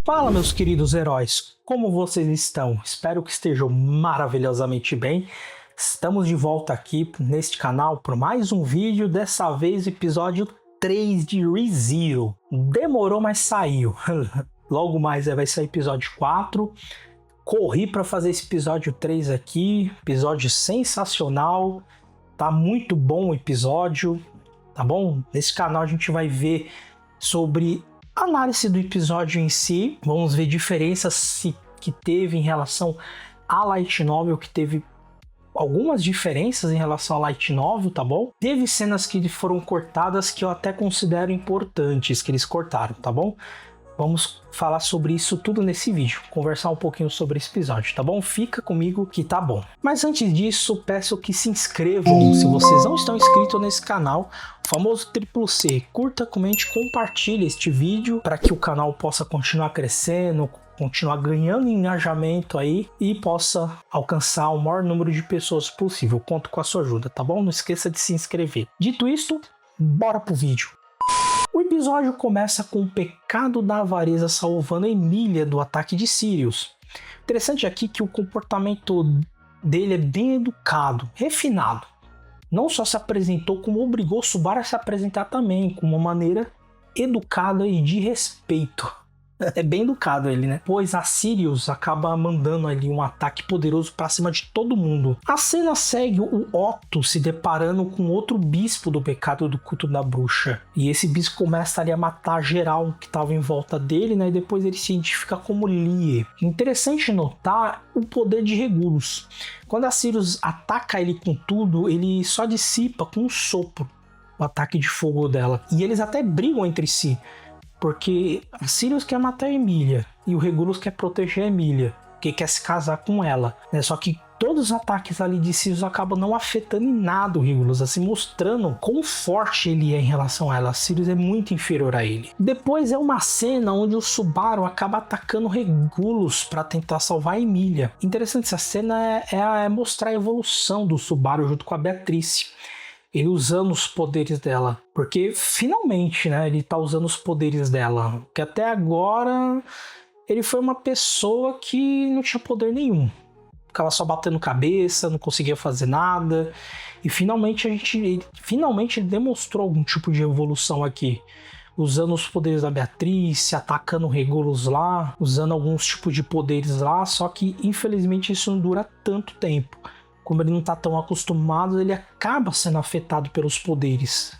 Fala, meus queridos heróis, como vocês estão? Espero que estejam maravilhosamente bem. Estamos de volta aqui neste canal para mais um vídeo, dessa vez episódio 3 de ReZero. Demorou, mas saiu. Logo mais vai sair episódio 4. Corri para fazer esse episódio 3 aqui, episódio sensacional. Tá muito bom o episódio, tá bom? Nesse canal a gente vai ver sobre análise do episódio em si, vamos ver diferenças que teve em relação à Light Novel, que teve algumas diferenças em relação à Light Novel, tá bom? Teve cenas que foram cortadas que eu até considero importantes, que eles cortaram, tá bom? Vamos falar sobre isso tudo nesse vídeo, conversar um pouquinho sobre esse episódio, tá bom? Fica comigo que tá bom. Mas antes disso, peço que se inscrevam se vocês não estão inscritos nesse canal, o famoso CCC. Curta, comente, compartilhe este vídeo para que o canal possa continuar crescendo, continuar ganhando engajamento aí e possa alcançar o maior número de pessoas possível. Conto com a sua ajuda, tá bom? Não esqueça de se inscrever. Dito isto, bora pro vídeo. O episódio começa com o pecado da avareza salvando Emilia do ataque de Sirius. Interessante aqui que o comportamento dele é bem educado, refinado. Não só se apresentou, como obrigou Subaru a se apresentar também, com uma maneira educada e de respeito. É bem educado ele, né? Pois a Sirius acaba mandando ali um ataque poderoso pra cima de todo mundo. A cena segue o Otto se deparando com outro bispo do pecado do culto da bruxa. E esse bispo começa ali a matar geral que estava em volta dele, né? E depois ele se identifica como Lie. Interessante notar o poder de Regulus. Quando a Sirius ataca ele com tudo, ele só dissipa com um sopro o ataque de fogo dela. E eles até brigam entre si. Porque a Sirius quer matar a Emilia e o Regulus quer proteger a Emilia, que quer se casar com ela, né? Só que todos os ataques ali de Sirius acabam não afetando em nada o Regulus, assim, mostrando quão forte ele é em relação a ela. A Sirius é muito inferior a ele. Depois é uma cena onde o Subaru acaba atacando o Regulus para tentar salvar a Emilia. Interessante, essa cena é mostrar a evolução do Subaru junto com a Beatrice. Ele usando os poderes dela. Porque finalmente, né, ele tá usando os poderes dela. Porque até agora ele foi uma pessoa que não tinha poder nenhum. Ficava só batendo cabeça, não conseguia fazer nada. E finalmente ele demonstrou algum tipo de evolução aqui. Usando os poderes da Beatrice, atacando o Regulus lá, usando alguns tipos de poderes lá. Só que infelizmente isso não dura tanto tempo. Como ele não está tão acostumado, ele acaba sendo afetado pelos poderes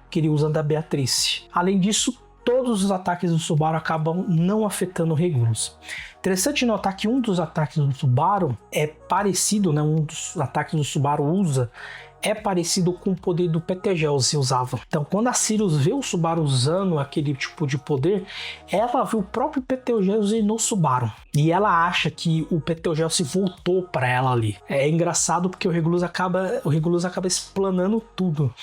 que ele usa da Beatrice. Além disso, todos os ataques do Subaru acabam não afetando o Regulus. Interessante notar que um dos ataques do Subaru é parecido, né? Um dos ataques do Subaru usa é parecido com o poder do PTGL se usava. Então, quando a Sirius vê o Subaru usando aquele tipo de poder, ela vê o próprio PTGL usando no Subaru. E ela acha que o PTGL se voltou para ela ali. É engraçado porque o Regulus acaba explanando tudo.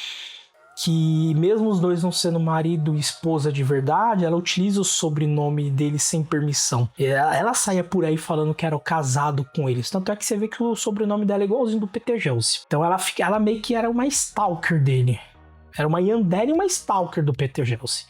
Que mesmo os dois não sendo marido e esposa de verdade, ela utiliza o sobrenome dele sem permissão. Ela saía por aí falando que era casado com eles. Tanto é que você vê que o sobrenome dela é igualzinho do Peter Gelse. Então ela meio que era uma stalker dele. Era uma yandere e uma stalker do Peter Gelse.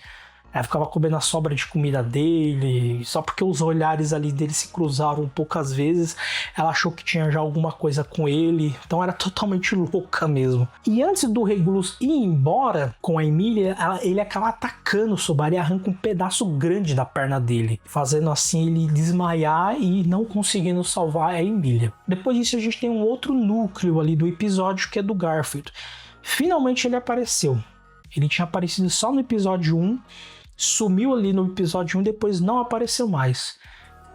Ela ficava comendo a sobra de comida dele, só porque os olhares ali dele se cruzaram poucas vezes, ela achou que tinha já alguma coisa com ele, então era totalmente louca mesmo. E antes do Regulus ir embora com a Emilia, ele acaba atacando o Subaru e arranca um pedaço grande da perna dele, fazendo assim ele desmaiar e não conseguindo salvar a Emilia. Depois disso a gente tem um outro núcleo ali do episódio que é do Garfield. Finalmente ele apareceu. Ele tinha aparecido só no episódio 1, sumiu ali no episódio 1, depois não apareceu mais.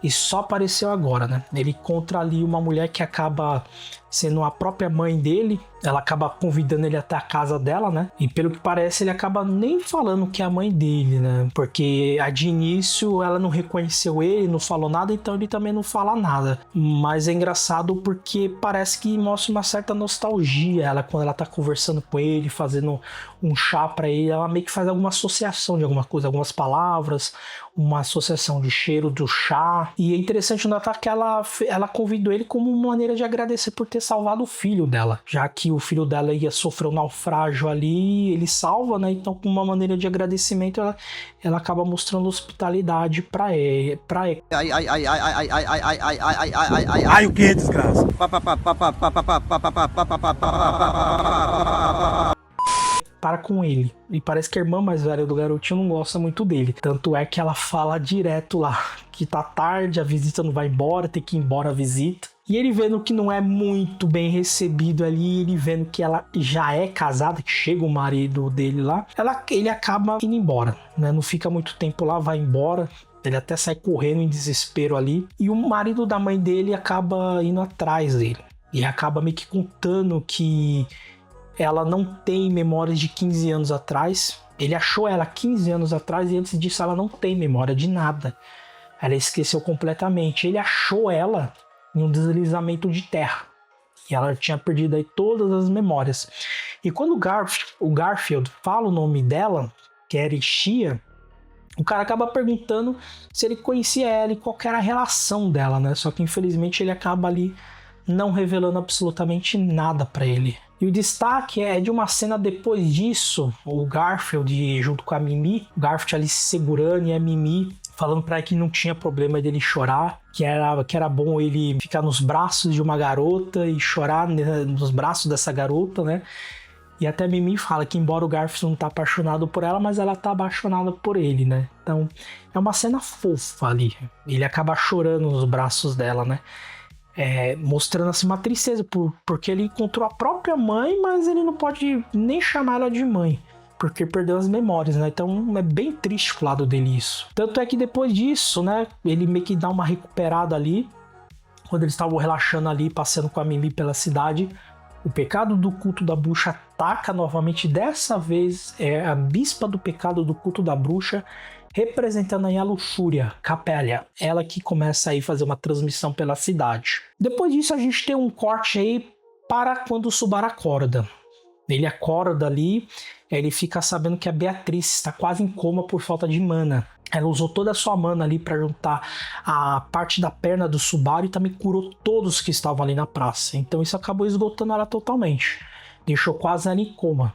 E só apareceu agora, né? Ele encontra ali uma mulher que acaba sendo a própria mãe dele. Ela acaba convidando ele até a casa dela, né? E pelo que parece, ele acaba nem falando que é a mãe dele, né? Porque de início ela não reconheceu ele, não falou nada, então ele também não fala nada. Mas é engraçado porque parece que mostra uma certa nostalgia. Ela, quando ela tá conversando com ele, fazendo um chá pra ele, ela meio que faz alguma associação de alguma coisa, algumas palavras, uma associação de cheiro do chá. E é interessante notar que ela convidou ele como uma maneira de agradecer por ter salvado o filho dela, já que o filho dela ia sofrer um naufrágio ali, ele salva, né? Então, com uma maneira de agradecimento, ela acaba mostrando hospitalidade pra ele. Ai, o que, desgraça? Para com ele. E parece que a irmã mais velha do garotinho não gosta muito dele. Tanto é que ela fala direto lá que tá tarde, a visita não vai embora, tem que ir embora a visita. E ele vendo que não é muito bem recebido ali, ele vendo que ela já é casada, que chega o marido dele lá, ele acaba indo embora, né? Não fica muito tempo lá, vai embora. Ele até sai correndo em desespero ali. E o marido da mãe dele acaba indo atrás dele. E acaba meio que contando que ela não tem memórias de 15 anos atrás. Ele achou ela 15 anos atrás e antes disso ela não tem memória de nada. Ela esqueceu completamente. Ele achou ela em um deslizamento de terra. E ela tinha perdido aí todas as memórias. E quando o Garfield fala o nome dela, que é Aristia, o cara acaba perguntando se ele conhecia ela e qual era a relação dela, né? Só que infelizmente ele acaba ali não revelando absolutamente nada pra ele. E o destaque é de uma cena depois disso, o Garfield junto com a Mimi, o Garfield ali se segurando e a Mimi falando pra ele que não tinha problema dele chorar, que era bom ele ficar nos braços de uma garota e chorar nos braços dessa garota, né? E até a Mimi fala que embora o Garfield não tá apaixonado por ela, mas ela tá apaixonada por ele, né? Então é uma cena fofa ali. Ele acaba chorando nos braços dela, né? Mostrando assim uma tristeza, porque ele encontrou a própria mãe, mas ele não pode nem chamar ela de mãe, porque perdeu as memórias, né? Então é bem triste pro lado dele isso. Tanto é que depois disso, né, ele meio que dá uma recuperada ali, quando eles estavam relaxando ali, passeando com a Mimi pela cidade, o pecado do culto da bruxa ataca novamente. Dessa vez é a bispa do pecado do culto da bruxa, representando aí a luxúria, Capélia. Ela que começa aí a fazer uma transmissão pela cidade. Depois disso a gente tem um corte aí para quando o Subar acorda. Ele acorda ali, ele fica sabendo que a Beatriz está quase em coma por falta de mana. Ela usou toda a sua mana ali para juntar a parte da perna do Subaru e também curou todos que estavam ali na praça. Então isso acabou esgotando ela totalmente. Deixou quase ela em coma.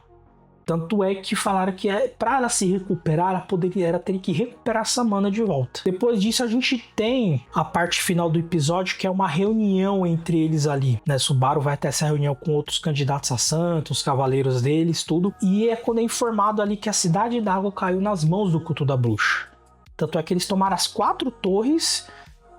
Tanto é que falaram que para ela se recuperar, ela teria que recuperar essa mana de volta. Depois disso, a gente tem a parte final do episódio, que é uma reunião entre eles ali, né? Subaru vai ter essa reunião com outros candidatos a santo, os cavaleiros deles, tudo. E é quando é informado ali que a Cidade d'Água caiu nas mãos do culto da bruxa. Tanto é que eles tomaram as 4 torres,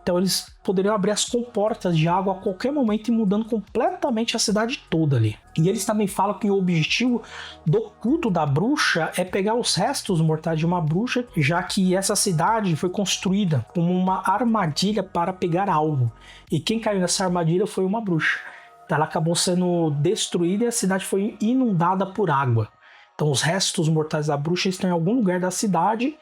então eles poderiam abrir as comportas de água a qualquer momento e mudando completamente a cidade toda ali. E eles também falam que o objetivo do culto da bruxa é pegar os restos mortais de uma bruxa, já que essa cidade foi construída como uma armadilha para pegar algo. E quem caiu nessa armadilha foi uma bruxa. Então ela acabou sendo destruída e a cidade foi inundada por água. Então os restos mortais da bruxa estão em algum lugar da cidade.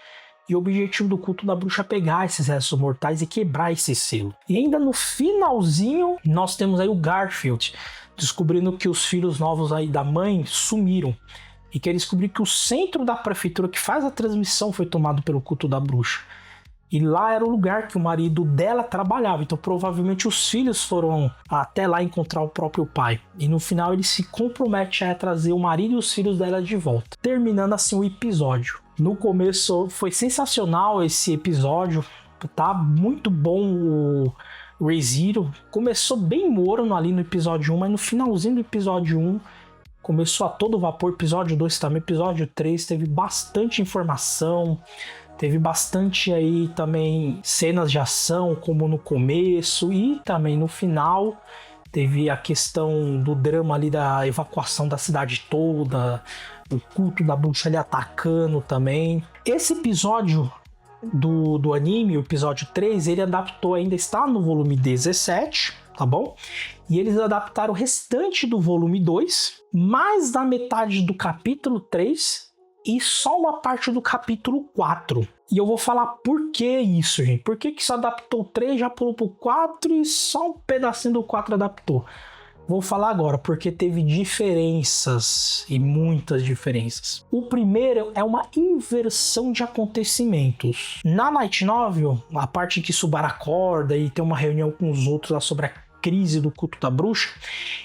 E o objetivo do culto da bruxa é pegar esses restos mortais e quebrar esse selo. E ainda no finalzinho, nós temos aí o Garfield descobrindo que os filhos novos aí da mãe sumiram. E quer descobrir que o centro da prefeitura que faz a transmissão foi tomado pelo culto da bruxa. E lá era o lugar que o marido dela trabalhava. Então provavelmente os filhos foram até lá encontrar o próprio pai. E no final ele se compromete a trazer o marido e os filhos dela de volta. Terminando assim o episódio. No começo foi sensacional esse episódio. Tá muito bom o ReZero. Começou bem morno ali no episódio 1, mas no finalzinho do episódio 1 começou a todo vapor. Episódio 2 também, episódio 3 teve bastante informação. Teve bastante aí também cenas de ação, como no começo e também no final. Teve a questão do drama ali da evacuação da cidade toda, o culto da bruxa ali atacando também. Esse episódio do anime, o episódio 3, ele adaptou ainda, está no volume 17, tá bom? E eles adaptaram o restante do volume 2, mais da metade do capítulo 3 e só uma parte do capítulo 4. E eu vou falar por que isso, gente. Por que só adaptou o 3, já pulou pro 4 e só um pedacinho do 4 adaptou? Vou falar agora, porque teve diferenças e muitas diferenças. O primeiro é uma inversão de acontecimentos. Na Light Novel, a parte em que Subaru acorda e tem uma reunião com os outros lá sobre a crise do culto da bruxa,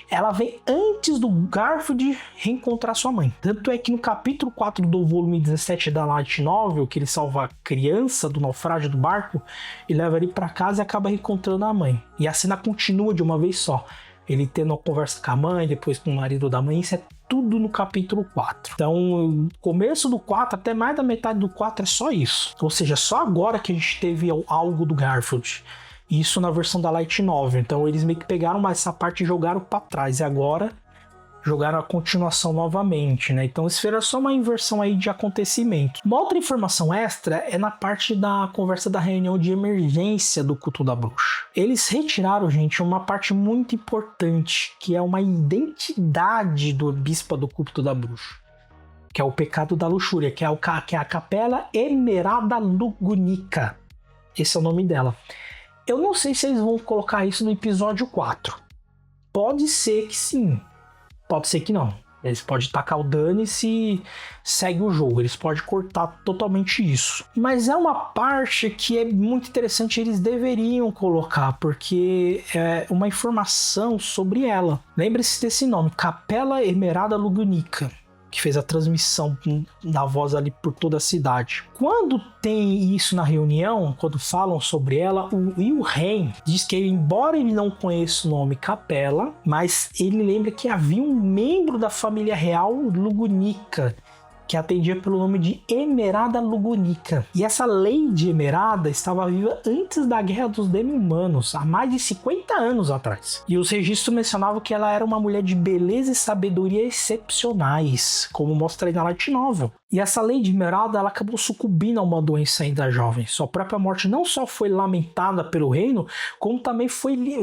ela vem antes do Garfield reencontrar sua mãe. Tanto é que no capítulo 4 do volume 17 da Light Novel, que ele salva a criança do naufrágio do barco e leva ele para casa e acaba reencontrando a mãe. E a cena continua de uma vez só. Ele tendo uma conversa com a mãe, depois com o marido da mãe, isso é tudo no capítulo 4. Então, o começo do 4, até mais da metade do 4 é só isso. Ou seja, só agora que a gente teve algo do Garfield. Isso na versão da Light Novel. Então, eles meio que pegaram mais essa parte e jogaram para trás. E agora jogaram a continuação novamente, né? Então isso era só uma inversão aí de acontecimento. Uma outra informação extra é na parte da conversa da reunião de emergência do culto da bruxa. Eles retiraram, gente, uma parte muito importante, que é uma identidade do bispo do culto da bruxa, que é o pecado da luxúria, que é a Capela Emerada Lugunica. Esse é o nome dela. Eu não sei se eles vão colocar isso no episódio 4. Pode ser que sim. Pode ser que não. Eles podem tacar o dane-se e segue o jogo. Eles podem cortar totalmente isso. Mas é uma parte que é muito interessante. Eles deveriam colocar, porque é uma informação sobre ela. Lembre-se desse nome. Capela Emerada Lugunica, que fez a transmissão da voz ali por toda a cidade. Quando tem isso na reunião, quando falam sobre ela, o Will Ren diz que, embora ele não conheça o nome Capela, mas ele lembra que havia um membro da família real Lugunica, que atendia pelo nome de Emerada Lugunica. E essa Lady Emerada estava viva antes da Guerra dos Demi-Humanos, há mais de 50 anos atrás. E os registros mencionavam que ela era uma mulher de beleza e sabedoria excepcionais, como mostra aí na Light Novel. E essa Lady Emerada, ela acabou sucumbindo a uma doença ainda jovem. Sua própria morte não só foi lamentada pelo reino, como também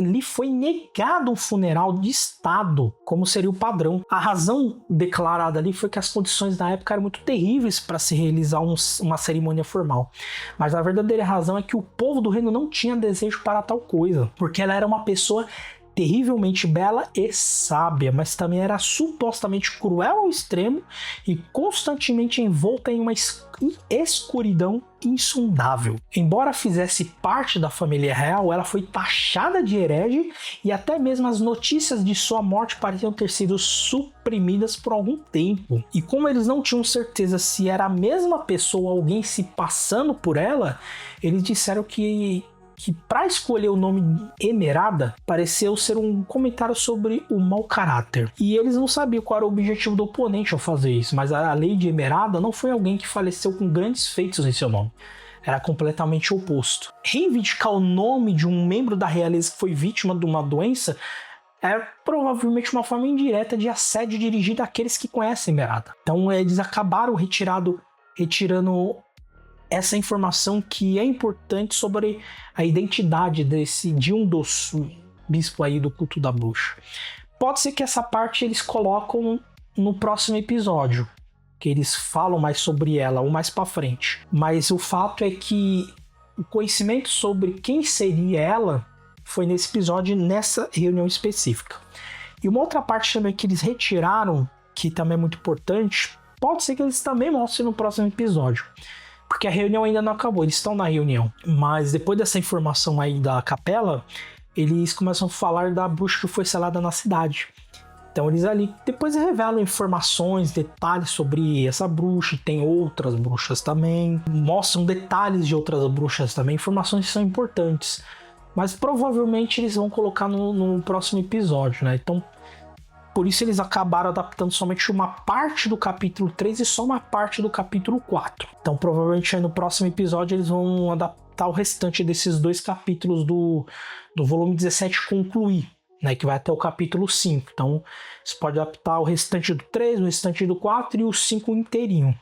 lhe foi negado um funeral de estado, como seria o padrão. A razão declarada ali foi que as condições da época eram muito terríveis para se realizar uma cerimônia formal. Mas a verdadeira razão é que o povo do reino não tinha desejo para tal coisa, porque ela era uma pessoa terrivelmente bela e sábia, mas também era supostamente cruel ao extremo e constantemente envolta em uma escuridão insondável. Embora fizesse parte da família real, ela foi taxada de herege e até mesmo as notícias de sua morte pareciam ter sido suprimidas por algum tempo. E como eles não tinham certeza se era a mesma pessoa ou alguém se passando por ela, eles disseram que para escolher o nome Emerada pareceu ser um comentário sobre o mau caráter. E eles não sabiam qual era o objetivo do oponente ao fazer isso, mas a Lady Emerada não foi alguém que faleceu com grandes feitos em seu nome. Era completamente oposto. Reivindicar o nome de um membro da realeza que foi vítima de uma doença é provavelmente uma forma indireta de assédio dirigido àqueles que conhecem Emerada. Então eles acabaram retirando essa informação que é importante sobre a identidade de um dos bispos aí do culto da bruxa. Pode ser que essa parte eles colocam no próximo episódio, que eles falam mais sobre ela ou mais para frente. Mas o fato é que o conhecimento sobre quem seria ela foi nesse episódio, nessa reunião específica. E uma outra parte também que eles retiraram, que também é muito importante, pode ser que eles também mostrem no próximo episódio. Porque a reunião ainda não acabou, eles estão na reunião. Mas depois dessa informação aí da capela, eles começam a falar da bruxa que foi selada na cidade. Então eles ali depois revelam informações, detalhes sobre essa bruxa, tem outras bruxas também. Mostram detalhes de outras bruxas também, informações que são importantes. Mas provavelmente eles vão colocar no próximo episódio, né? Então, por isso eles acabaram adaptando somente uma parte do capítulo 3 e só uma parte do capítulo 4. Então provavelmente aí no próximo episódio eles vão adaptar o restante desses dois capítulos do volume 17 concluir, né, que vai até o capítulo 5. Então você pode adaptar o restante do 3, o restante do 4 e o 5 inteirinho.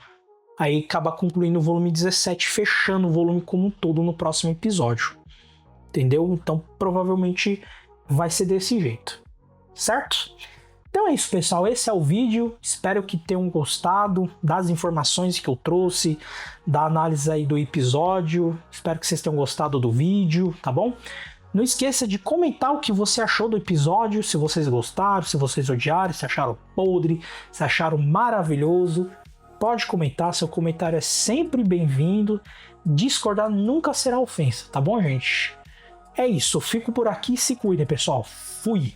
Aí acaba concluindo o volume 17, fechando o volume como um todo no próximo episódio. Entendeu? Então provavelmente vai ser desse jeito. Certo? Então é isso, pessoal, esse é o vídeo, espero que tenham gostado das informações que eu trouxe, da análise aí do episódio, espero que vocês tenham gostado do vídeo, tá bom? Não esqueça de comentar o que você achou do episódio, se vocês gostaram, se vocês odiaram, se acharam podre, se acharam maravilhoso, pode comentar, seu comentário é sempre bem-vindo, discordar nunca será ofensa, tá bom, gente? É isso, fico por aqui, se cuidem, pessoal. Fui!